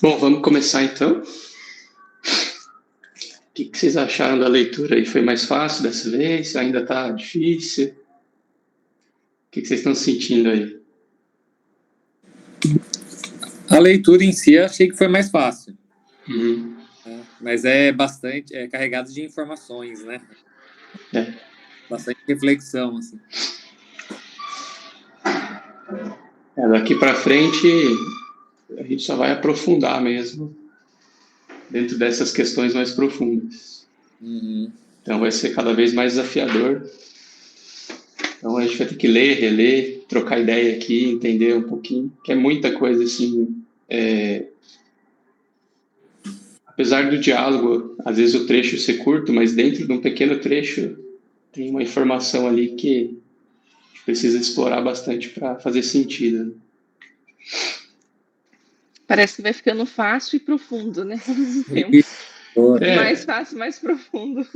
Bom, vamos começar então. O que vocês acharam da leitura aí? Foi mais fácil dessa vez? Ainda está difícil? O que vocês estão sentindo aí? A leitura em si, eu achei que foi mais fácil. Uhum. Mas é bastante, carregado de informações, né? É. Bastante reflexão, assim. Daqui para frente, a gente só vai aprofundar mesmo dentro dessas questões mais profundas. Uhum. Então vai ser cada vez mais desafiador. Então a gente vai ter que ler, reler, trocar ideia aqui, entender um pouquinho, que é muita coisa assim. Apesar do diálogo, às vezes o trecho ser curto, mas dentro de um pequeno trecho tem uma informação ali que precisa explorar bastante para fazer sentido. Parece que vai ficando fácil e profundo, né? Ao mesmo tempo. Mais fácil, mais profundo.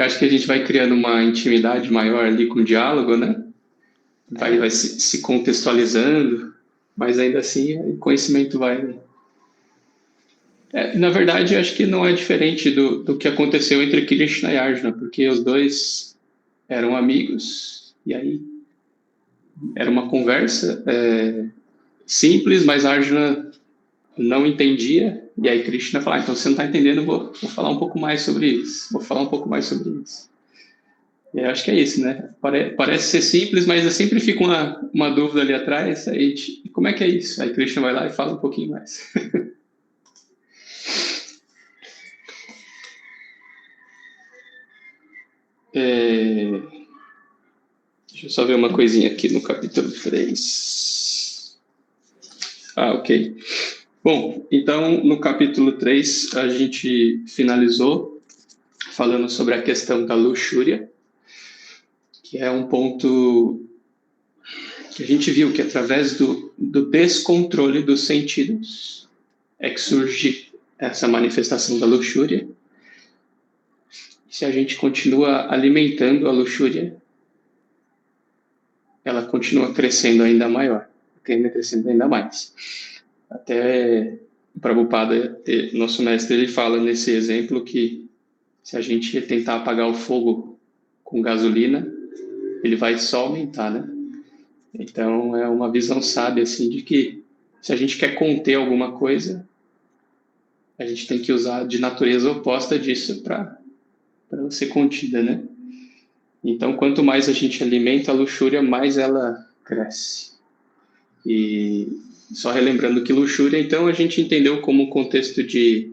Acho que a gente vai criando uma intimidade maior ali com o diálogo, né? Vai se contextualizando, mas ainda assim o conhecimento vai. Na verdade, eu acho que não é diferente do que aconteceu entre Krishna e Arjuna, porque os dois eram amigos, e aí era uma conversa simples, mas Arjuna não entendia, e aí Krishna fala, então você não está entendendo, vou falar um pouco mais sobre isso, E eu acho que é isso, né? Parece ser simples, mas sempre fica uma dúvida ali atrás, aí como é que é isso? Aí Krishna vai lá e fala um pouquinho mais. Deixa eu só ver uma coisinha aqui no capítulo 3. Ok. Bom, então no capítulo 3 a gente finalizou falando sobre a questão da luxúria, que é um ponto que a gente viu que através do descontrole dos sentidos é que surge essa manifestação da luxúria. Se a gente continua alimentando a luxúria, ela continua crescendo ainda maior, crescendo ainda mais. Até o Prabhupada, nosso mestre, ele fala nesse exemplo que se a gente tentar apagar o fogo com gasolina, ele vai só aumentar, né? Então é uma visão sábia assim de que se a gente quer conter alguma coisa, a gente tem que usar de natureza oposta disso para ela ser contida, né? Então quanto mais a gente alimenta a luxúria, mais ela cresce. E só relembrando que luxúria, então a gente entendeu como um contexto de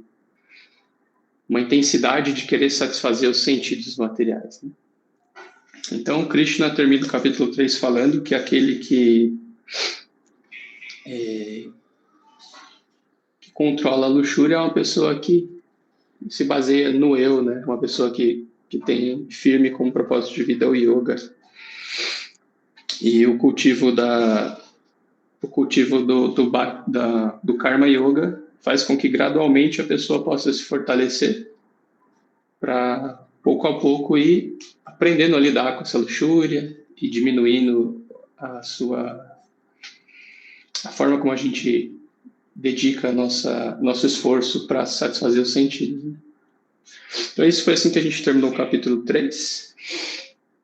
uma intensidade de querer satisfazer os sentidos materiais, né? Então, Krishna termina o capítulo 3 falando que aquele que controla a luxúria é uma pessoa que se baseia no eu, né? Uma pessoa que tem firme como propósito de vida o yoga. E o cultivo do Karma Yoga faz com que gradualmente a pessoa possa se fortalecer para pouco a pouco ir aprendendo a lidar com essa luxúria e diminuindo a forma como a gente dedica nosso esforço para satisfazer os sentidos, né? Então, isso foi assim que a gente terminou o capítulo 3.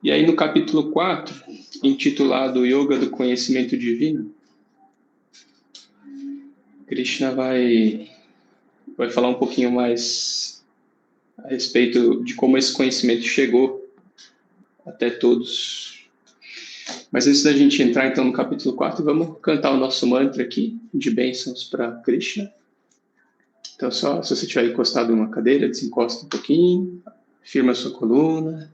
E aí, no capítulo 4, intitulado Yoga do Conhecimento Divino, Krishna vai falar um pouquinho mais a respeito de como esse conhecimento chegou até todos. Mas antes da gente entrar, então, no capítulo 4, vamos cantar o nosso mantra aqui, de bênçãos para Krishna. Então, só se você estiver encostado em uma cadeira, desencosta um pouquinho, firma a sua coluna,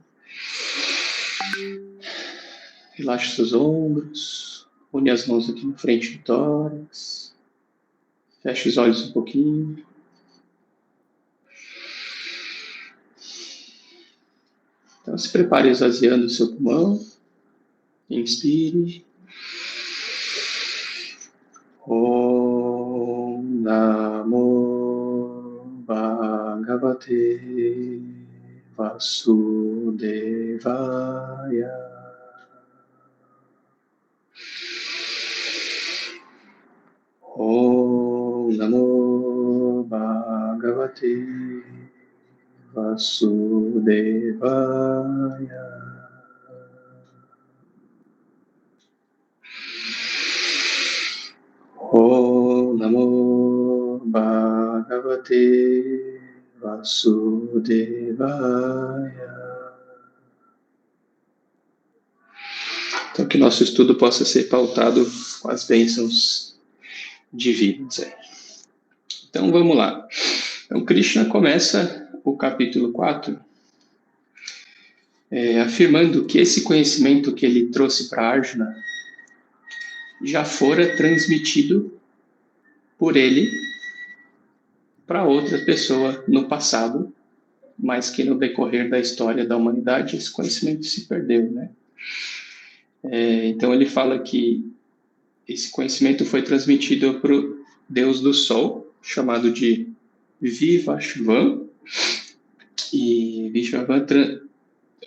relaxa seus ombros, une as mãos aqui na frente do tórax, fecha os olhos um pouquinho. Então, se prepare esvaziando o seu pulmão. Inspire. Om Namo Bhagavate Vasudevaya. Om Namo Bhagavate Vasudevaya. Om Namo Bhagavate Vasudevaya. Então, que nosso estudo possa ser pautado com as bênçãos divinas. Então, vamos lá. Então, Krishna começa o capítulo 4 afirmando que esse conhecimento que ele trouxe para Arjuna já fora transmitido por ele para outra pessoa no passado, mas que no decorrer da história da humanidade esse conhecimento se perdeu, né? Então ele fala que esse conhecimento foi transmitido para o Deus do Sol, chamado de Vivashvan, e Vivashvan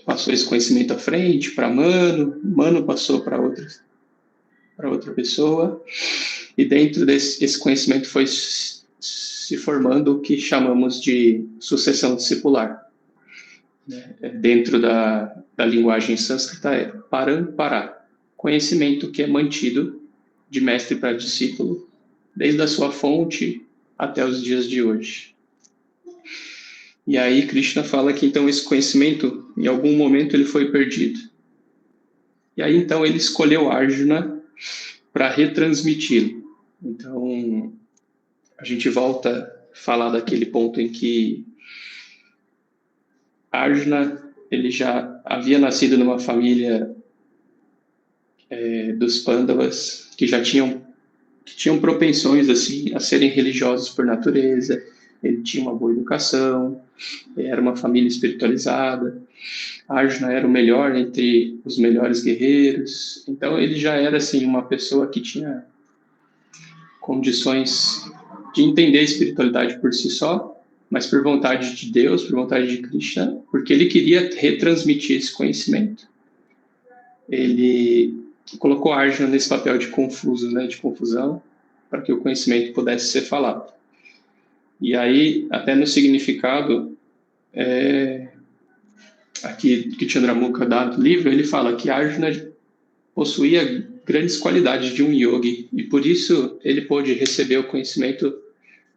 passou esse conhecimento à frente para Manu passou para outra pessoa, e dentro desse conhecimento foi se formando o que chamamos de sucessão discipular. Dentro da linguagem sânscrita é parampara, conhecimento que é mantido de mestre para discípulo, desde a sua fonte até os dias de hoje. E aí Krishna fala que então esse conhecimento, em algum momento, ele foi perdido. E aí então ele escolheu Arjuna para retransmiti-lo. Então a gente volta a falar daquele ponto em que Arjuna, ele já havia nascido numa família dos Pandavas, que tinham propensões assim a serem religiosos por natureza. Ele tinha uma boa educação, era uma família espiritualizada. Arjuna era o melhor entre os melhores guerreiros. Então ele já era assim uma pessoa que tinha condições de entender a espiritualidade por si só, mas por vontade de Deus, por vontade de Krishna, porque ele queria retransmitir esse conhecimento. Ele colocou Arjuna nesse papel de confuso, né, de confusão, para que o conhecimento pudesse ser falado. E aí, até no significado, aqui que Chandramukha dá no livro, ele fala que Arjuna possuía grandes qualidades de um yogi, e por isso ele pôde receber o conhecimento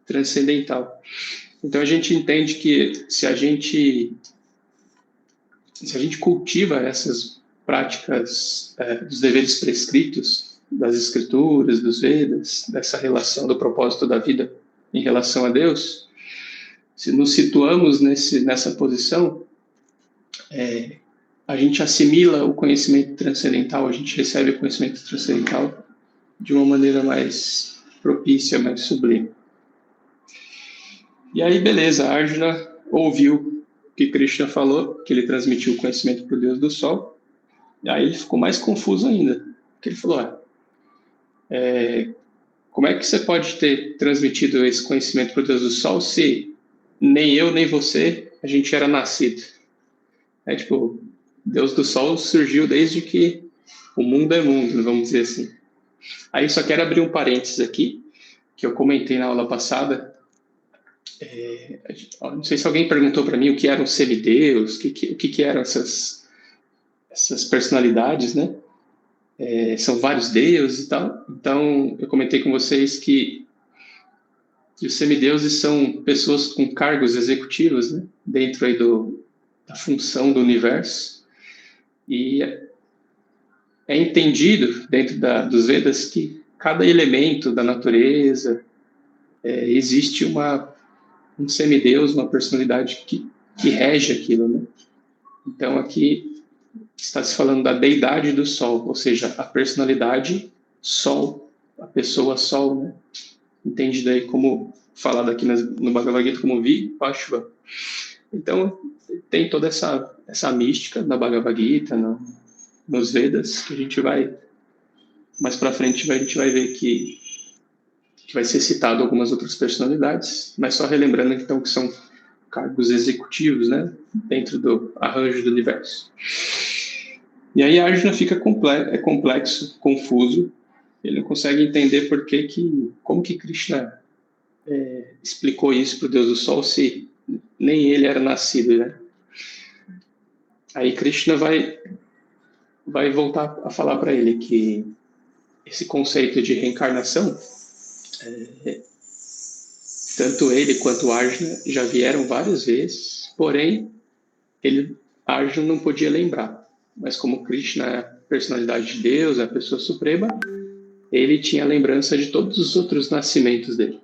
transcendental. Então a gente entende que se a gente cultiva essas práticas dos deveres prescritos, das escrituras, dos Vedas, dessa relação do propósito da vida em relação a Deus, se nos situamos nessa posição, a gente assimila o conhecimento transcendental, a gente recebe o conhecimento transcendental de uma maneira mais propícia, mais sublime. E aí, beleza, Arjuna ouviu o que Krishna falou, que ele transmitiu o conhecimento para o Deus do Sol, e aí ele ficou mais confuso ainda, porque ele falou, como é que você pode ter transmitido esse conhecimento para o Deus do Sol se nem eu, nem você, a gente era nascido? Deus do Sol surgiu desde que o mundo é mundo, vamos dizer assim. Aí eu só quero abrir um parênteses aqui, que eu comentei na aula passada. Não sei se alguém perguntou para mim o que era um semideus, o que eram essas personalidades, né? São vários deuses e tal. Então, eu comentei com vocês que os semideuses são pessoas com cargos executivos, né? Dentro aí da função do universo. E é entendido dentro dos Vedas que cada elemento da natureza existe um semideus, uma personalidade que rege aquilo, né? Então aqui está se falando da deidade do Sol, ou seja, a personalidade Sol, a pessoa Sol, né? Entende daí como falado aqui no Bhagavad Gita como Vipashva. Então tem toda essa mística da Bhagavad Gita, nos Vedas, que a gente vai mais para frente a gente vai ver que vai ser citado algumas outras personalidades, mas só relembrando então que são cargos executivos, né, dentro do arranjo do universo. E aí Arjuna fica complexo, confuso, ele não consegue entender como que Krishna explicou isso para o Deus do Sol se nem ele era nascido, né? Aí Krishna vai voltar a falar para ele que esse conceito de reencarnação, tanto ele quanto Arjuna já vieram várias vezes, porém, Arjuna não podia lembrar. Mas como Krishna é a personalidade de Deus, é a pessoa suprema, ele tinha lembrança de todos os outros nascimentos dele.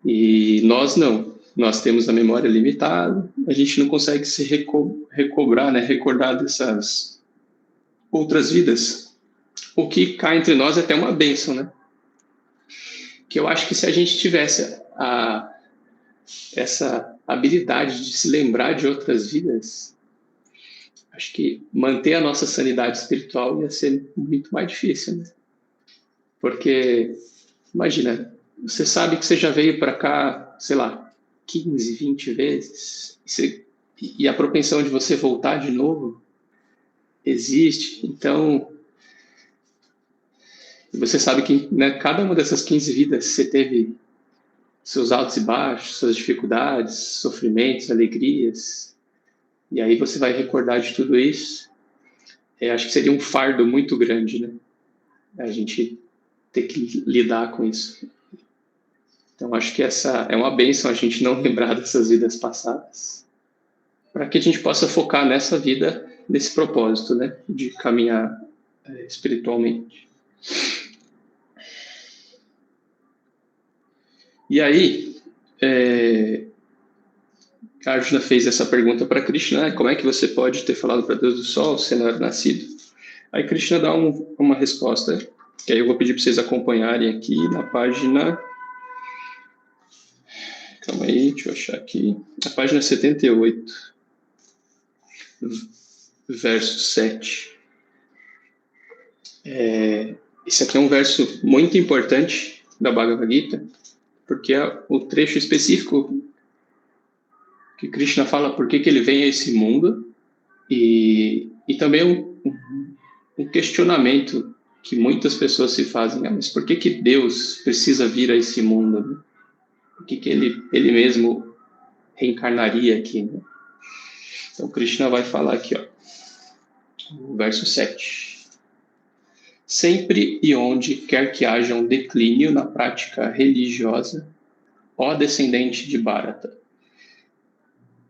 E nós não. Nós temos a memória limitada, a gente não consegue se recobrar, né, recordar dessas outras vidas. O que cá entre nós é até uma bênção, né? Que eu acho que se a gente tivesse essa habilidade de se lembrar de outras vidas, acho que manter a nossa sanidade espiritual ia ser muito mais difícil, né? Porque, imagina, você sabe que você já veio para cá, sei lá, 15, 20 vezes, e a propensão de você voltar de novo existe. Então, você sabe que, né, cada uma dessas 15 vidas você teve seus altos e baixos, suas dificuldades, sofrimentos, alegrias, e aí você vai recordar de tudo isso. Acho que seria um fardo muito grande, né? A gente ter que lidar com isso. Então, acho que essa é uma bênção, a gente não lembrar dessas vidas passadas, para que a gente possa focar nessa vida, nesse propósito, né, de caminhar espiritualmente. E aí, Arjuna fez essa pergunta para Krishna, como é que você pode ter falado para Deus do Sol se não era nascido? Aí Krishna dá uma resposta, que aí eu vou pedir para vocês acompanharem aqui na página... Calma aí, deixa eu achar aqui. Na página 78, verso 7. Esse aqui é um verso muito importante da Bhagavad Gita, porque é o trecho específico que Krishna fala por que ele vem a esse mundo, e também um questionamento que muitas pessoas se fazem, mas por que Deus precisa vir a esse mundo, né? Por que ele mesmo reencarnaria aqui, né? Então Krishna vai falar aqui, ó, o verso 7. Sempre e onde quer que haja um declínio na prática religiosa, ó descendente de Bharata,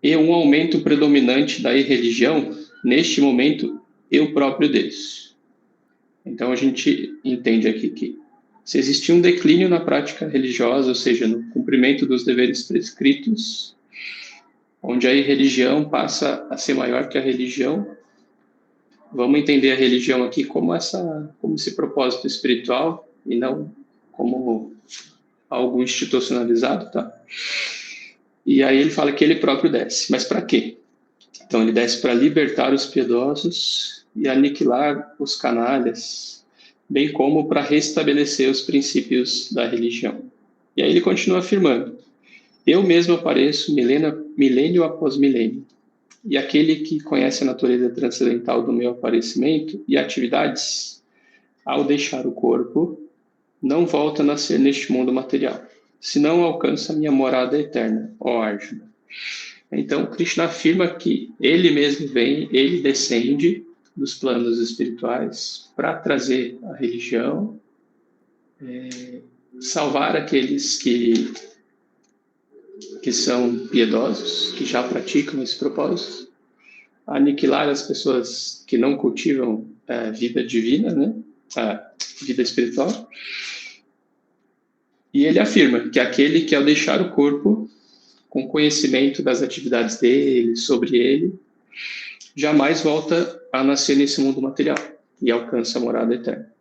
e um aumento predominante da irreligião, neste momento eu próprio Deus. Então a gente entende aqui que se existir um declínio na prática religiosa, ou seja, no cumprimento dos deveres prescritos, onde a irreligião passa a ser maior que a religião, vamos entender a religião aqui como esse propósito espiritual e não como algo institucionalizado, tá? E aí ele fala que ele próprio desce. Mas para quê? Então ele desce para libertar os piedosos e aniquilar os canalhas, bem como para restabelecer os princípios da religião. E aí ele continua afirmando: eu mesmo apareço milênio após milênio, e aquele que conhece a natureza transcendental do meu aparecimento e atividades, ao deixar o corpo, não volta a nascer neste mundo material, senão alcança a minha morada eterna, ó Arjuna. Então, Krishna afirma que ele mesmo vem, ele descende dos planos espirituais para trazer a religião, salvar aqueles que são piedosos, que já praticam esse propósito, aniquilar as pessoas que não cultivam a vida divina, né? A vida espiritual. E ele afirma que aquele que, ao deixar o corpo, com conhecimento das atividades dele, sobre ele, jamais volta a nascer nesse mundo material e alcança a morada eterna.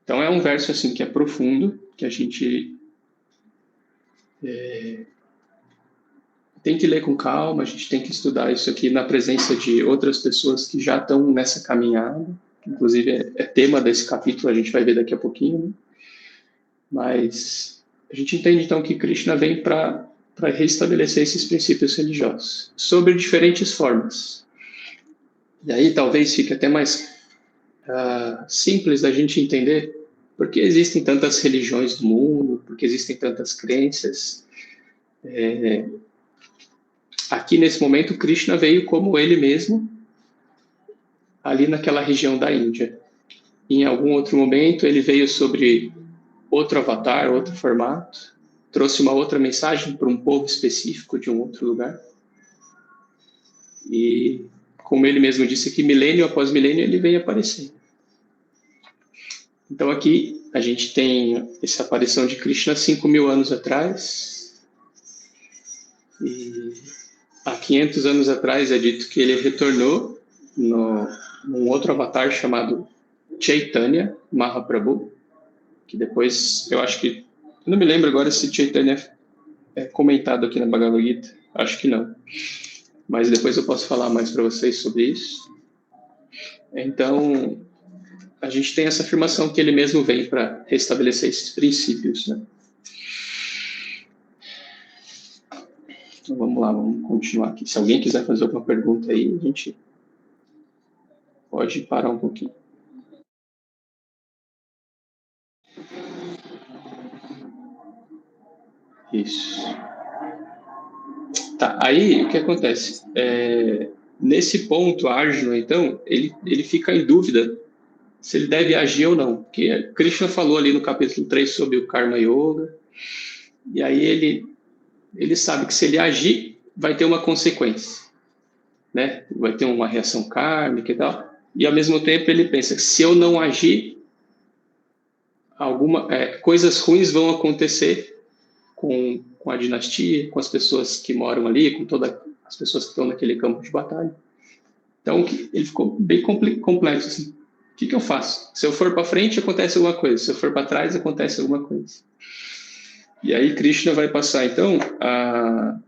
Então é um verso assim que é profundo, que a gente tem que ler com calma, a gente tem que estudar isso aqui na presença de outras pessoas que já estão nessa caminhada, inclusive é tema desse capítulo, a gente vai ver daqui a pouquinho, né? Mas a gente entende então que Krishna vem para restabelecer esses princípios religiosos, sobre diferentes formas. E aí talvez fique até mais simples da gente entender Por que existem tantas religiões no mundo? Por que existem tantas crenças? Aqui, nesse momento, Krishna veio como ele mesmo, ali naquela região da Índia. Em algum outro momento, ele veio sobre outro avatar, outro formato, trouxe uma outra mensagem para um povo específico de um outro lugar. E, como ele mesmo disse aqui, milênio após milênio, ele vem aparecendo. Então, aqui, a gente tem essa aparição de Krishna 5.000 anos atrás. E há 500 anos atrás é dito que ele retornou num outro avatar chamado Chaitanya Mahaprabhu, que depois, eu acho que, não me lembro agora se Chaitanya é comentado aqui na Bhagavad Gita, acho que não, mas depois eu posso falar mais para vocês sobre isso. Então, a gente tem essa afirmação que ele mesmo vem para restabelecer esses princípios, né? Então, vamos lá, vamos continuar aqui. Se alguém quiser fazer alguma pergunta aí, a gente pode parar um pouquinho. Isso. Tá, aí o que acontece? Nesse ponto, Arjuna, então, ele fica em dúvida se ele deve agir ou não. Porque Krishna falou ali no capítulo 3 sobre o Karma Yoga, e aí ele sabe que se ele agir, vai ter uma consequência, né? Vai ter uma reação kármica e tal. E ao mesmo tempo ele pensa que se eu não agir, coisas ruins vão acontecer com a dinastia, com as pessoas que moram ali, com todas as pessoas que estão naquele campo de batalha. Então, ele ficou bem complexo, assim. O que eu faço? Se eu for para frente, acontece alguma coisa. Se eu for para trás, acontece alguma coisa. E aí, Krishna vai passar, então, a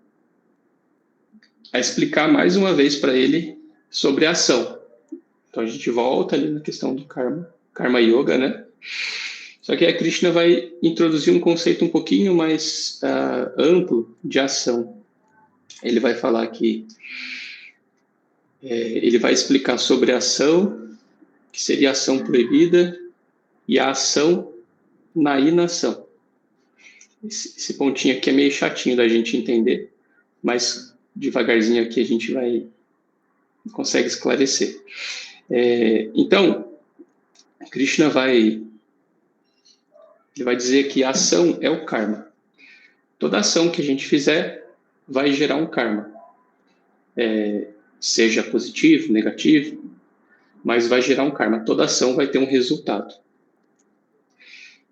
explicar mais uma vez para ele sobre a ação. Então, a gente volta ali na questão do Karma Yoga, né? Só que a Krishna vai introduzir um conceito um pouquinho mais amplo de ação. Ele vai falar que ele vai explicar sobre a ação, que seria a ação proibida, e a ação na inação. Esse pontinho aqui é meio chatinho da gente entender, mas devagarzinho aqui a gente consegue esclarecer. Então, Krishna vai dizer que a ação é o karma. Toda ação que a gente fizer vai gerar um karma. Seja positivo, negativo, mas vai gerar um karma. Toda ação vai ter um resultado.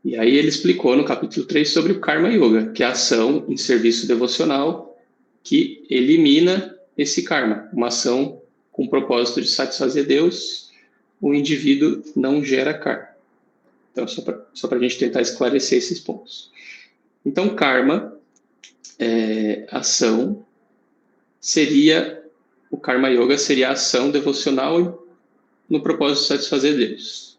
E aí ele explicou no capítulo 3 sobre o Karma Yoga, que é a ação em serviço devocional que elimina esse karma. Uma ação com o propósito de satisfazer Deus, o indivíduo não gera karma. Então, só para a gente tentar esclarecer esses pontos. Então, karma, ação, o Karma Yoga seria a ação devocional no propósito de satisfazer Deus.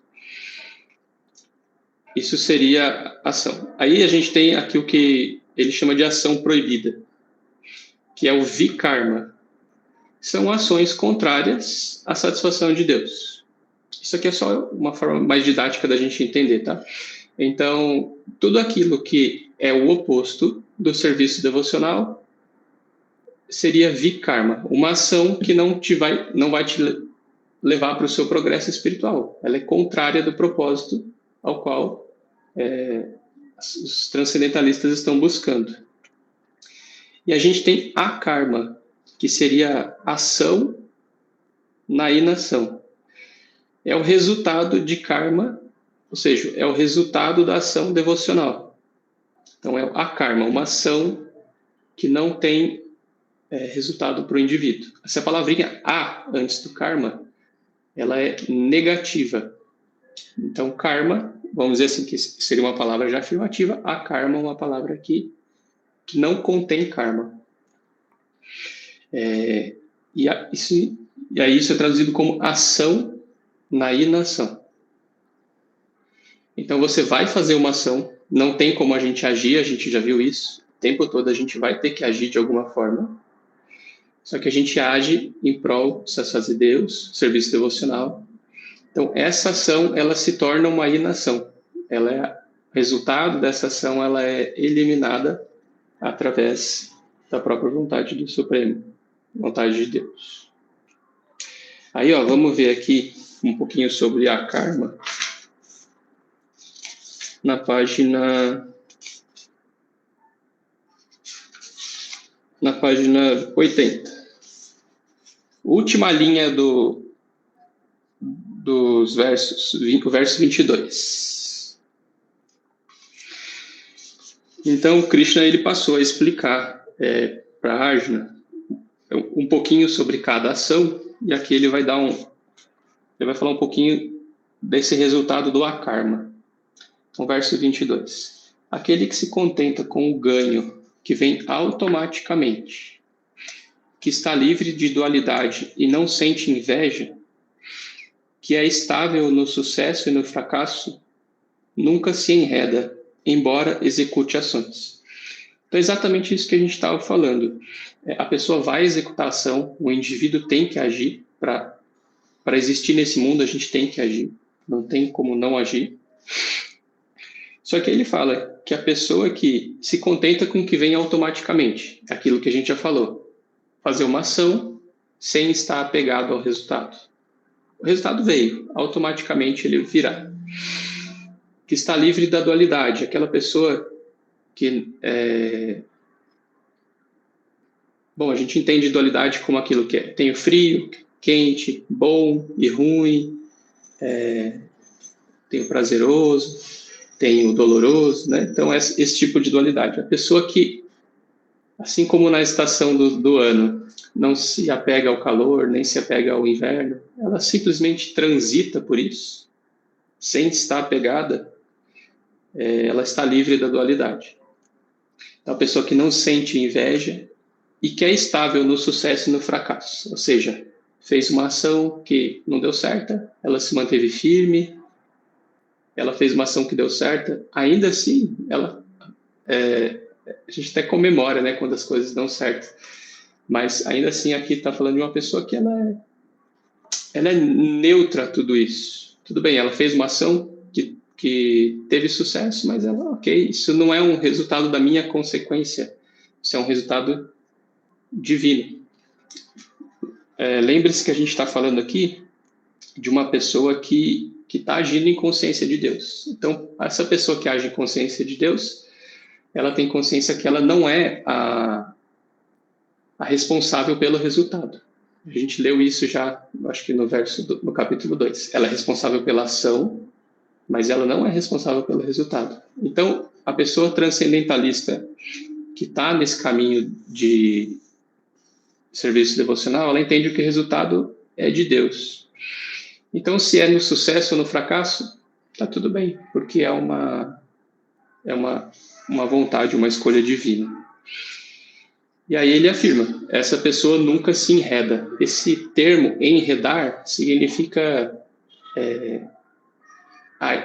Isso seria ação. Aí a gente tem aqui o que ele chama de ação proibida, que é o vikarma. São ações contrárias à satisfação de Deus. Isso aqui é só uma forma mais didática da gente entender, tá? Então, tudo aquilo que é o oposto do serviço devocional seria vikarma, uma ação que não vai te levar para o seu progresso espiritual. Ela é contrária do propósito ao qual os transcendentalistas estão buscando. E a gente tem akarma, que seria ação na inação. É o resultado de karma, ou seja, é o resultado da ação devocional. Então, é o akarma, uma ação que não tem resultado para o indivíduo. Essa palavrinha a antes do karma, ela é negativa. Então, karma, vamos dizer assim, que seria uma palavra já afirmativa, a karma é uma palavra aqui que não contém karma. E aí isso é traduzido como ação na inação. Então, você vai fazer uma ação, não tem como a gente agir, a gente já viu isso, o tempo todo a gente vai ter que agir de alguma forma, só que a gente age em prol de satisfazer Deus, serviço devocional. Então, essa ação, ela se torna uma inação. o resultado dessa ação ela é eliminada através da própria vontade do Supremo, vontade de Deus. Aí, vamos ver aqui um pouquinho sobre a karma na página 80. Última linha dos versos, o verso 22. Então, Krishna ele passou a explicar para Arjuna um pouquinho sobre cada ação, e aqui ele vai falar um pouquinho desse resultado do akarma. Então, verso 22. Aquele que se contenta com o ganho que vem automaticamente, que está livre de dualidade e não sente inveja, que é estável no sucesso e no fracasso, nunca se enreda, embora execute ações. Então, é exatamente isso que a gente estava falando. A pessoa vai executar ação, o indivíduo tem que agir. Para existir nesse mundo, a gente tem que agir. Não tem como não agir. Só que ele fala que a pessoa que se contenta com o que vem automaticamente, aquilo que a gente já falou, fazer uma ação sem estar apegado ao resultado. O resultado veio, automaticamente ele virá. Que está livre da dualidade, aquela pessoa que Bom, a gente entende dualidade como aquilo que é. Tem o frio, quente, bom e ruim, tem o prazeroso, tem o doloroso, né? Então, esse tipo de dualidade. A pessoa que, assim como na estação do ano, não se apega ao calor, nem se apega ao inverno, ela simplesmente transita por isso, sem estar apegada, ela está livre da dualidade. Então, a pessoa que não sente inveja e que é estável no sucesso e no fracasso, ou seja, fez uma ação que não deu certa, ela se manteve firme, ela fez uma ação que deu certa, ainda assim, a gente até comemora, né, quando as coisas dão certo, mas ainda assim aqui está falando de uma pessoa que ela é neutra a tudo isso. Tudo bem, ela fez uma ação que teve sucesso, mas isso não é um resultado da minha consequência, isso é um resultado divino. Lembre-se que a gente está falando aqui de uma pessoa que está agindo em consciência de Deus. Então, essa pessoa que age em consciência de Deus, ela tem consciência que ela não é a responsável pelo resultado. A gente leu isso já, acho que no capítulo 2. Ela é responsável pela ação, mas ela não é responsável pelo resultado. Então, a pessoa transcendentalista que está nesse caminho de serviço devocional, ela entende que o resultado é de Deus. Então, se é no sucesso ou no fracasso, está tudo bem, porque é uma vontade, uma escolha divina. E aí ele afirma, essa pessoa nunca se enreda. Esse termo, enredar, significa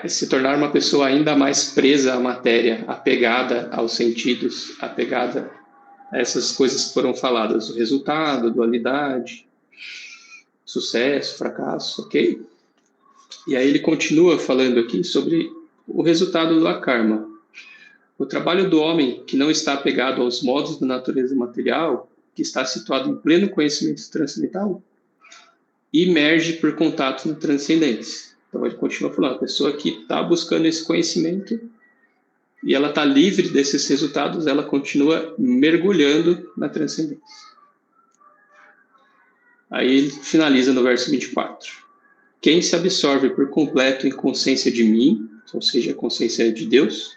se tornar uma pessoa ainda mais presa à matéria, apegada aos sentidos, apegada a essas coisas que foram faladas, o resultado, dualidade, sucesso, fracasso, ok? E aí ele continua falando aqui sobre o resultado do akarma. O trabalho do homem que não está apegado aos modos da natureza material, que está situado em pleno conhecimento transcendental, emerge por contato no transcendente. Então ele continua falando, a pessoa que está buscando esse conhecimento e ela está livre desses resultados, ela continua mergulhando na transcendência. Aí ele finaliza no verso 24. Quem se absorve por completo em consciência de mim, ou seja, a consciência de Deus,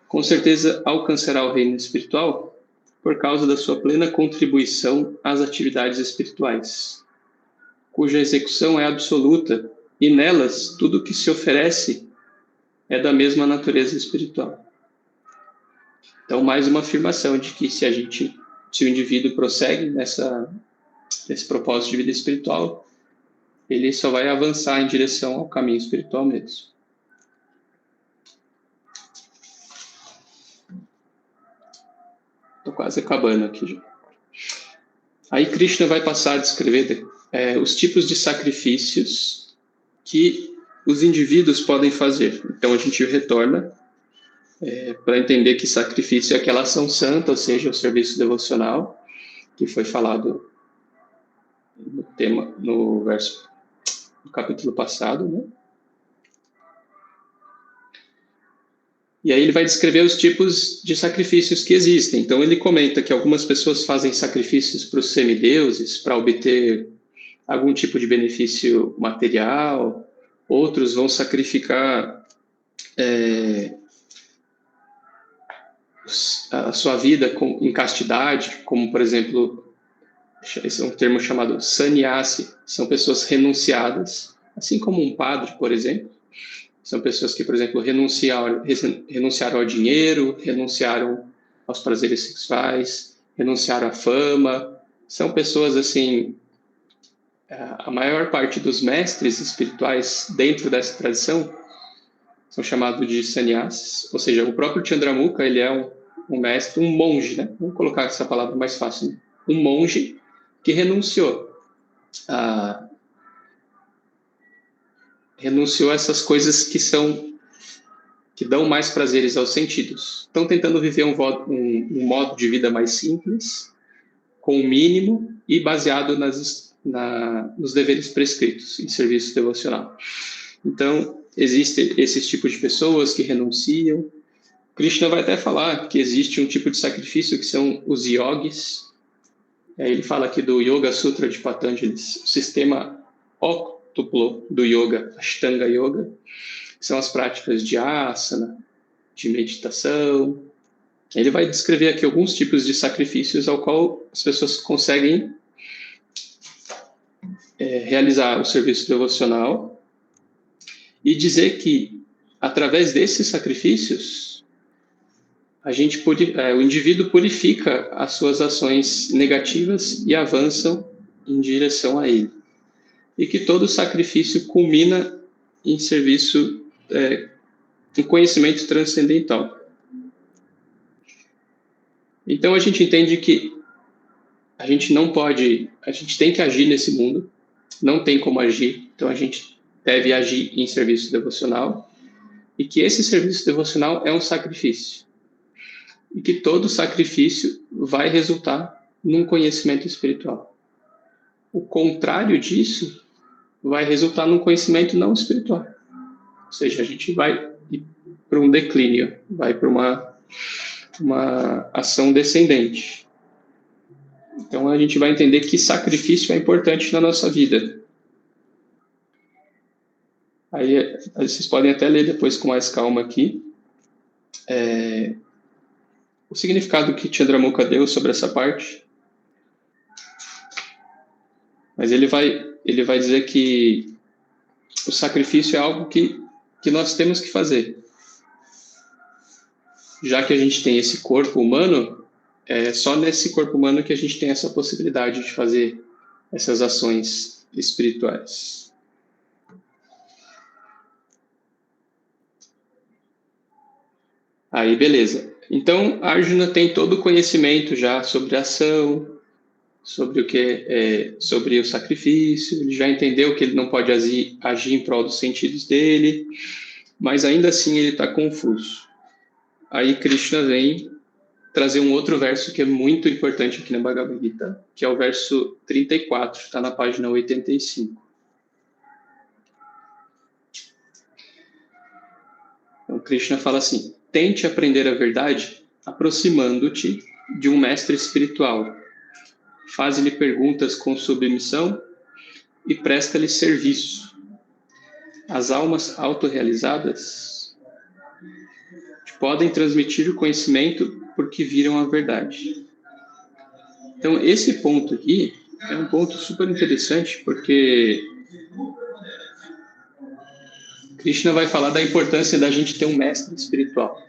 com certeza alcançará o reino espiritual por causa da sua plena contribuição às atividades espirituais, cuja execução é absoluta e nelas tudo que se oferece é da mesma natureza espiritual. Então, mais uma afirmação de que se o indivíduo prossegue nesse propósito de vida espiritual, ele só vai avançar em direção ao caminho espiritual mesmo. Estou quase acabando aqui já. Aí Krishna vai passar a descrever os tipos de sacrifícios que os indivíduos podem fazer. Então, a gente retorna para entender que sacrifício é aquela ação santa, ou seja, o serviço devocional, que foi falado no capítulo passado, né? E aí ele vai descrever os tipos de sacrifícios que existem. Então ele comenta que algumas pessoas fazem sacrifícios para os semideuses, para obter algum tipo de benefício material, outros vão sacrificar a sua vida em castidade, como, por exemplo, esse é um termo chamado sannyasi, são pessoas renunciadas, assim como um padre, por exemplo. São pessoas que, por exemplo, renunciaram ao dinheiro, renunciaram aos prazeres sexuais, renunciaram à fama. São pessoas, assim, a maior parte dos mestres espirituais dentro dessa tradição são chamados de sannyasis, ou seja, o próprio Chandramukha, ele é um mestre, um monge, né? Vamos colocar essa palavra mais fácil, né? Um monge que renunciou a essas coisas que dão mais prazeres aos sentidos. Estão tentando viver um modo de vida mais simples, com o mínimo e baseado nos deveres prescritos em serviço devocional. Então, existe esses tipos de pessoas que renunciam. Krishna vai até falar que existe um tipo de sacrifício que são os yogis. Ele fala aqui do Yoga Sutra de Patanjali, o sistema óctuplo do yoga, Ashtanga Yoga, que são as práticas de asana, de meditação. Ele vai descrever aqui alguns tipos de sacrifícios ao qual as pessoas conseguem realizar o serviço devocional e dizer que, através desses sacrifícios, o indivíduo purifica as suas ações negativas e avançam em direção a ele. E que todo sacrifício culmina em serviço, em conhecimento transcendental. Então a gente entende que a gente tem que agir nesse mundo, não tem como agir, então a gente deve agir em serviço devocional, e que esse serviço devocional é um sacrifício. E que todo sacrifício vai resultar num conhecimento espiritual. O contrário disso vai resultar num conhecimento não espiritual. Ou seja, a gente vai para um declínio, vai para uma ação descendente. Então a gente vai entender que sacrifício é importante na nossa vida. Aí vocês podem até ler depois com mais calma aqui. O significado que Chandramukha deu sobre essa parte. Mas ele vai dizer que o sacrifício é algo que nós temos que fazer. Já que a gente tem esse corpo humano, é só nesse corpo humano que a gente tem essa possibilidade de fazer essas ações espirituais. Aí, beleza. Então, Arjuna tem todo o conhecimento já sobre a ação, sobre o sacrifício, ele já entendeu que ele não pode agir em prol dos sentidos dele, mas ainda assim ele está confuso. Aí Krishna vem trazer um outro verso que é muito importante aqui na Bhagavad Gita, que é o verso 34, está na página 85. Então Krishna fala assim: tente aprender a verdade aproximando-te de um mestre espiritual. Faz-lhe perguntas com submissão e presta-lhe serviço. As almas autorrealizadas podem transmitir o conhecimento porque viram a verdade. Então, esse ponto aqui é um ponto super interessante, porque Krishna vai falar da importância da gente ter um mestre espiritual.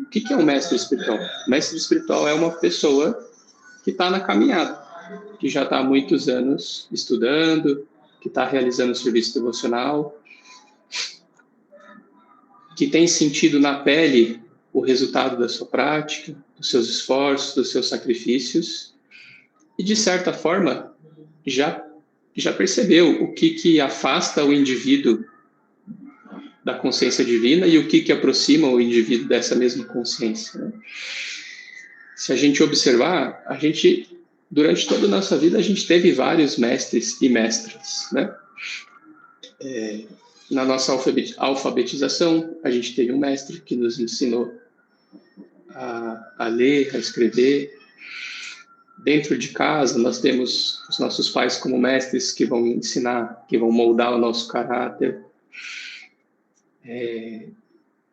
O que é um mestre espiritual? O mestre espiritual é uma pessoa que está na caminhada, que já está há muitos anos estudando, que está realizando o serviço devocional, que tem sentido na pele o resultado da sua prática, dos seus esforços, dos seus sacrifícios, e de certa forma já percebeu o que afasta o indivíduo da consciência divina e o que aproxima o indivíduo dessa mesma consciência, né? Se a gente observar, durante toda a nossa vida, a gente teve vários mestres e mestras, né? Na nossa alfabetização, a gente teve um mestre que nos ensinou a ler, a escrever. Dentro de casa, nós temos os nossos pais como mestres que vão ensinar, que vão moldar o nosso caráter.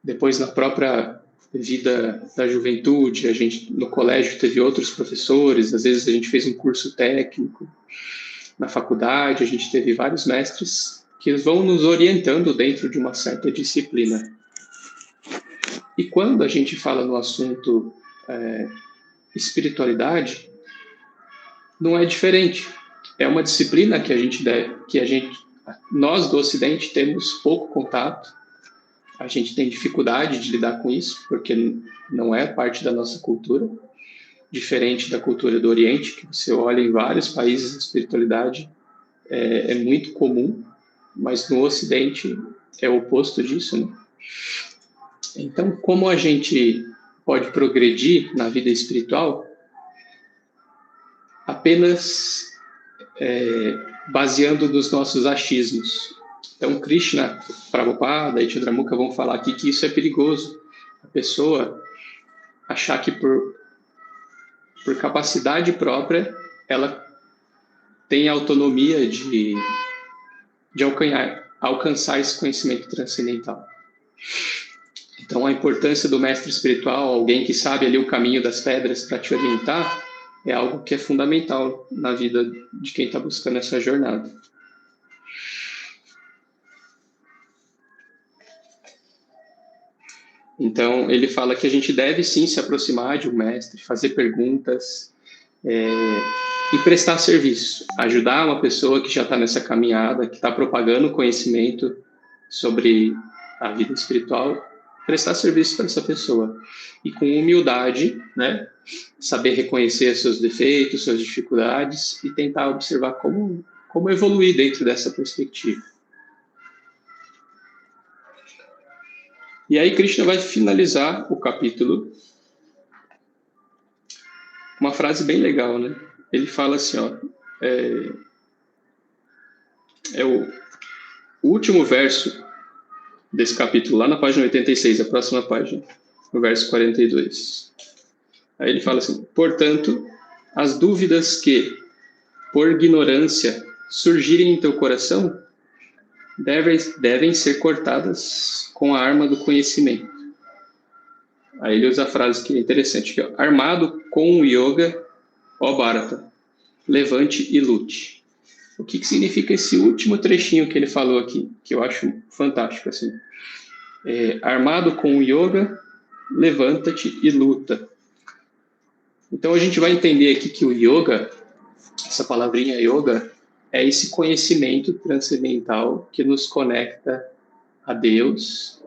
Depois, na própria vida da juventude, a gente no colégio teve outros professores, às vezes a gente fez um curso técnico. Na faculdade, a gente teve vários mestres que vão nos orientando dentro de uma certa disciplina. E quando a gente fala no assunto espiritualidade, não é diferente. É uma disciplina nós do Ocidente temos pouco contato. A gente tem dificuldade de lidar com isso, porque não é parte da nossa cultura, diferente da cultura do Oriente, que você olha em vários países, a espiritualidade é muito comum, mas no Ocidente é o oposto disso, né? Então, como a gente pode progredir na vida espiritual apenas baseando nos nossos achismos? Então, Krishna, Prabhupada e Chandramukha vão falar aqui que isso é perigoso. A pessoa achar que por capacidade própria, ela tem autonomia de alcançar esse conhecimento transcendental. Então, a importância do mestre espiritual, alguém que sabe ali o caminho das pedras para te orientar, é algo que é fundamental na vida de quem está buscando essa jornada. Então, ele fala que a gente deve sim se aproximar de um mestre, fazer perguntas e prestar serviço, ajudar uma pessoa que já está nessa caminhada, que está propagando conhecimento sobre a vida espiritual, prestar serviço para essa pessoa. E com humildade, né, saber reconhecer seus defeitos, suas dificuldades e tentar observar como evoluir dentro dessa perspectiva. E aí Krishna vai finalizar o capítulo uma frase bem legal, né? Ele fala assim, ó, o último verso desse capítulo, lá na página 86, a próxima página, no verso 42. Aí ele fala assim: portanto, as dúvidas que, por ignorância, surgirem em teu coração, devem ser cortadas com a arma do conhecimento. Aí ele usa a frase que é interessante, que é: armado com o yoga, ó Bharata, levante e lute. O que significa esse último trechinho que ele falou aqui, que eu acho fantástico, assim. Armado com o yoga, levanta-te e luta. Então a gente vai entender aqui que o yoga, essa palavrinha yoga, é esse conhecimento transcendental que nos conecta a Deus,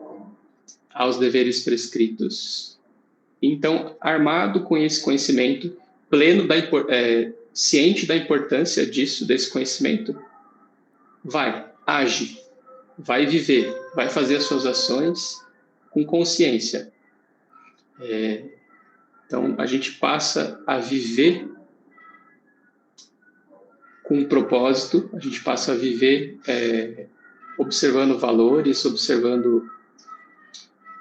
aos deveres prescritos. Então, armado com esse conhecimento, pleno ciente da importância desse conhecimento, age, vai viver, vai fazer as suas ações com consciência. Então, a gente passa a viver com um propósito, a gente passa a viver observando valores, observando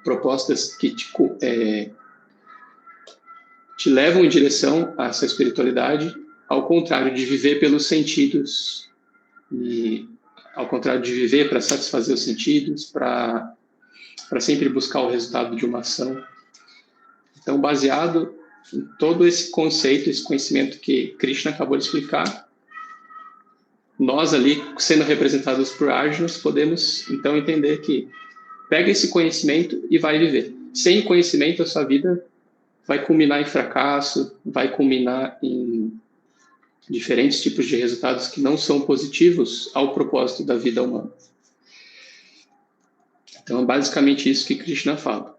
propostas que te levam em direção a essa espiritualidade, ao contrário de viver pelos sentidos, e ao contrário de viver para satisfazer os sentidos, para sempre buscar o resultado de uma ação. Então, baseado em todo esse conceito, esse conhecimento que Krishna acabou de explicar, nós ali, sendo representados por Arjuna, podemos então entender que pega esse conhecimento e vai viver. Sem conhecimento, a sua vida vai culminar em fracasso, vai culminar em diferentes tipos de resultados que não são positivos ao propósito da vida humana. Então, é basicamente isso que Krishna fala.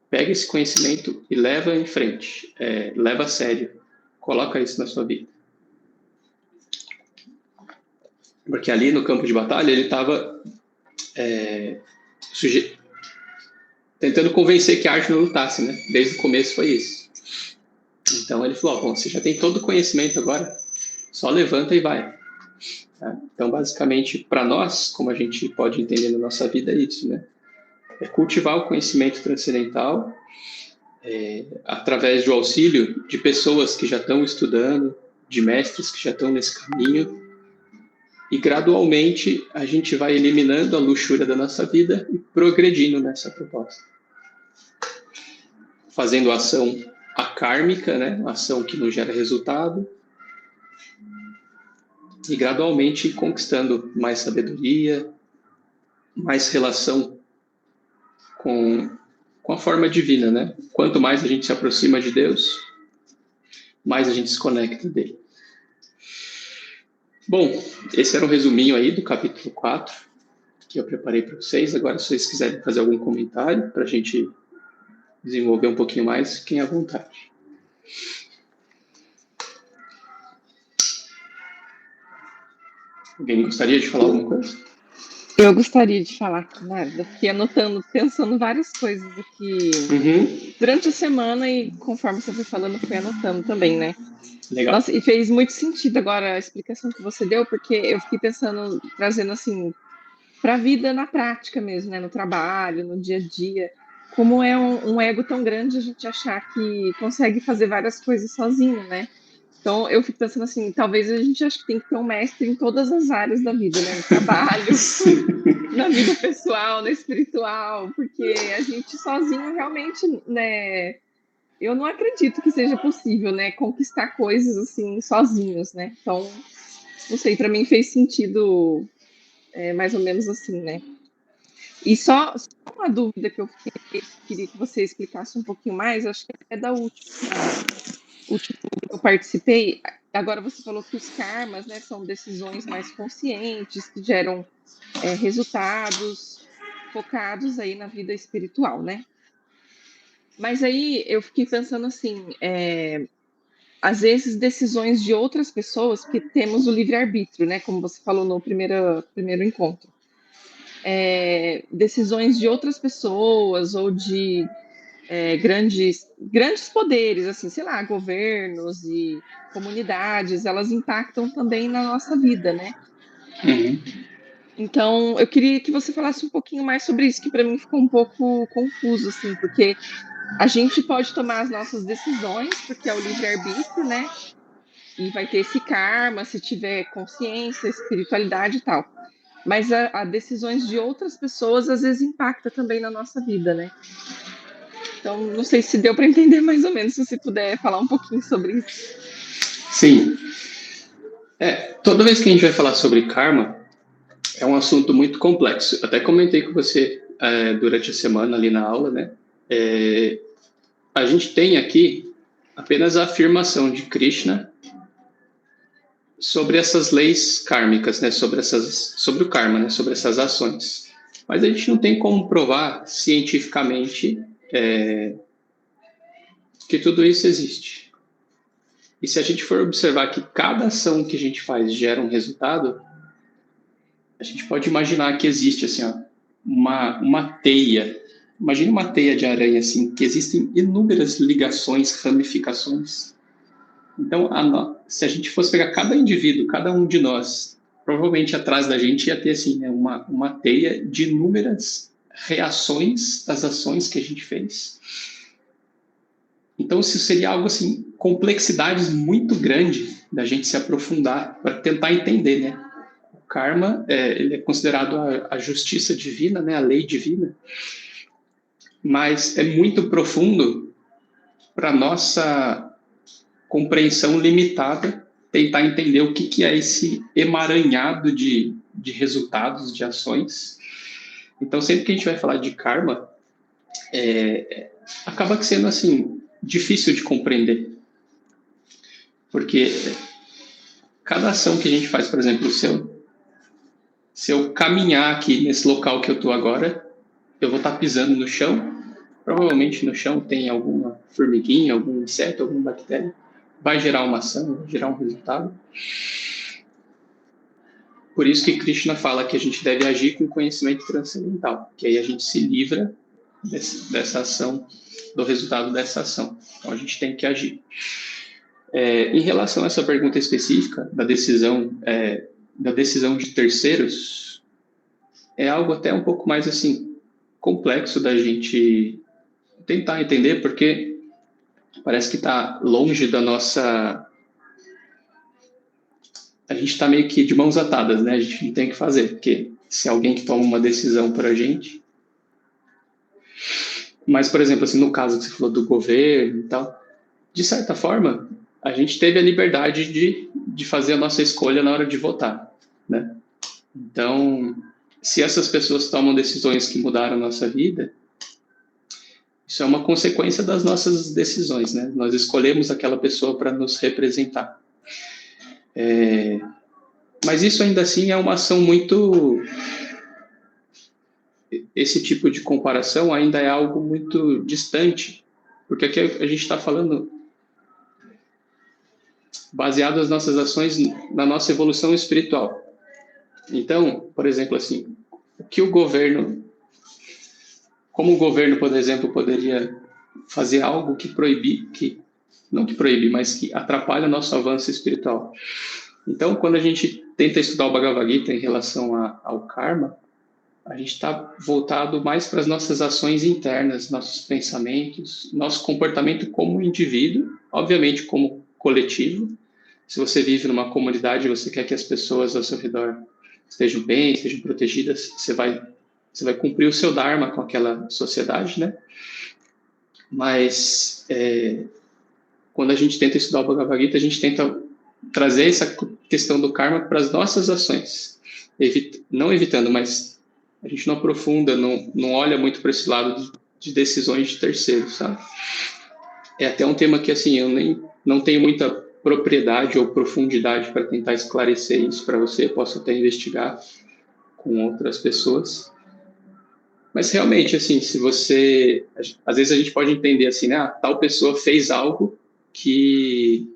Pega esse conhecimento e leva em frente, leva a sério, coloca isso na sua vida. Porque ali no campo de batalha ele estava tentando convencer que Arjuna lutasse, né? Desde o começo foi isso. Então ele falou, bom, você já tem todo o conhecimento agora, só levanta e vai. Tá? Então, basicamente, para nós, como a gente pode entender na nossa vida, é isso, né? É cultivar o conhecimento transcendental através do auxílio de pessoas que já estão estudando, de mestres que já estão nesse caminho, e gradualmente a gente vai eliminando a luxúria da nossa vida e progredindo nessa proposta. Fazendo ação akármica, né? Ação que não gera resultado, e gradualmente conquistando mais sabedoria, mais relação com a forma divina, né? Quanto mais a gente se aproxima de Deus, mais a gente se conecta dele. Bom, esse era um resuminho aí do capítulo 4, que eu preparei para vocês. Agora, se vocês quiserem fazer algum comentário para a gente desenvolver um pouquinho mais, fiquem à vontade. Alguém gostaria de falar alguma coisa? Eu gostaria de falar aqui, nada. Fiquei anotando, pensando várias coisas aqui durante a semana e conforme você foi falando, fui anotando também, né? Legal. Nossa, e fez muito sentido agora a explicação que você deu, porque eu fiquei pensando, trazendo assim, para a vida na prática mesmo, né? No trabalho, no dia a dia. Como é um ego tão grande a gente achar que consegue fazer várias coisas sozinho, né? Então, eu fico pensando assim, talvez a gente ache que tem que ter um mestre em todas as áreas da vida, né? No trabalho, na vida pessoal, na espiritual, porque a gente sozinho realmente, né? Eu não acredito que seja possível, né? Conquistar coisas assim, sozinhos, né? Então, não sei, para mim fez sentido mais ou menos assim, né? E só uma dúvida que eu queria que você explicasse um pouquinho mais, acho que é da última que eu participei. Agora você falou que os karmas, né, são decisões mais conscientes, que geram resultados focados aí na vida espiritual, né? Mas aí eu fiquei pensando assim, às vezes decisões de outras pessoas, porque temos o livre-arbítrio, né? Como você falou no primeiro encontro. Decisões de outras pessoas ou de grandes poderes, assim, sei lá, governos e comunidades, elas impactam também na nossa vida, né? Então, eu queria que você falasse um pouquinho mais sobre isso, que para mim ficou um pouco confuso, assim, porque a gente pode tomar as nossas decisões, porque é o livre-arbítrio, né? E vai ter esse karma, se tiver consciência, espiritualidade e tal. Mas a decisões de outras pessoas, às vezes, impacta também na nossa vida, né? Então, não sei se deu para entender mais ou menos, se você puder falar um pouquinho sobre isso. Sim. Toda vez que a gente vai falar sobre karma, é um assunto muito complexo. Até comentei com você durante a semana ali na aula, né? A gente tem aqui apenas a afirmação de Krishna sobre essas leis kármicas, né? Sobre o karma, né? Sobre essas ações. Mas a gente não tem como provar cientificamente que tudo isso existe. E se a gente for observar que cada ação que a gente faz gera um resultado, a gente pode imaginar que existe assim, ó, uma teia. Imagine uma teia de aranha assim, que existem inúmeras ligações, ramificações. Então, se a gente fosse pegar cada indivíduo, cada um de nós, provavelmente atrás da gente ia ter assim, né, uma teia de inúmeras reações das ações que a gente fez. Então, isso seria algo assim, complexidades muito grande da gente se aprofundar para tentar entender, né? O karma, ele é considerado a justiça divina, né? A lei divina, mas é muito profundo para nossa compreensão limitada tentar entender o que é esse emaranhado de resultados, de ações. Então, sempre que a gente vai falar de karma, acaba sendo assim difícil de compreender, porque cada ação que a gente faz, por exemplo, se eu caminhar aqui nesse local que eu estou agora, eu vou estar pisando no chão, provavelmente no chão tem alguma formiguinha, algum inseto, alguma bactéria, vai gerar uma ação, vai gerar um resultado. por isso que Krishna fala que a gente deve agir com conhecimento transcendental, que aí a gente se livra dessa ação, do resultado dessa ação. Então, a gente tem que agir. Em relação a essa pergunta específica da decisão de terceiros, é algo até um pouco mais assim complexo da gente tentar entender, porque parece que está longe da nossa... A gente está meio que de mãos atadas, né? A gente não tem o que fazer, porque se alguém que toma uma decisão para a gente... Mas, por exemplo, assim, no caso que você falou do governo e tal, de certa forma, a gente teve a liberdade de fazer a nossa escolha na hora de votar, né? Então, se essas pessoas tomam decisões que mudaram a nossa vida, isso é uma consequência das nossas decisões, né? Nós escolhemos aquela pessoa para nos representar. Mas isso ainda assim é uma ação muito... Esse tipo de comparação ainda é algo muito distante, porque aqui a gente está falando baseado nas nossas ações na nossa evolução espiritual. Então, por exemplo, assim, como o governo, por exemplo, poderia fazer algo não que proíbe, mas que atrapalha o nosso avanço espiritual. Então, quando a gente tenta estudar o Bhagavad Gita em relação ao karma, a gente está voltado mais para as nossas ações internas, nossos pensamentos, nosso comportamento como indivíduo, obviamente como coletivo. Se você vive numa comunidade e você quer que as pessoas ao seu redor estejam bem, estejam protegidas, você vai cumprir o seu dharma com aquela sociedade, né? Mas quando a gente tenta estudar o Bhagavad Gita, a gente tenta trazer essa questão do karma para as nossas ações, não evitando, mas a gente não aprofunda, não olha muito para esse lado de decisões de terceiros, sabe? É até um tema que, assim, eu não tenho muita propriedade ou profundidade para tentar esclarecer isso para você, posso até investigar com outras pessoas. Mas realmente, assim, se você... Às vezes a gente pode entender assim, né? Tal pessoa fez algo que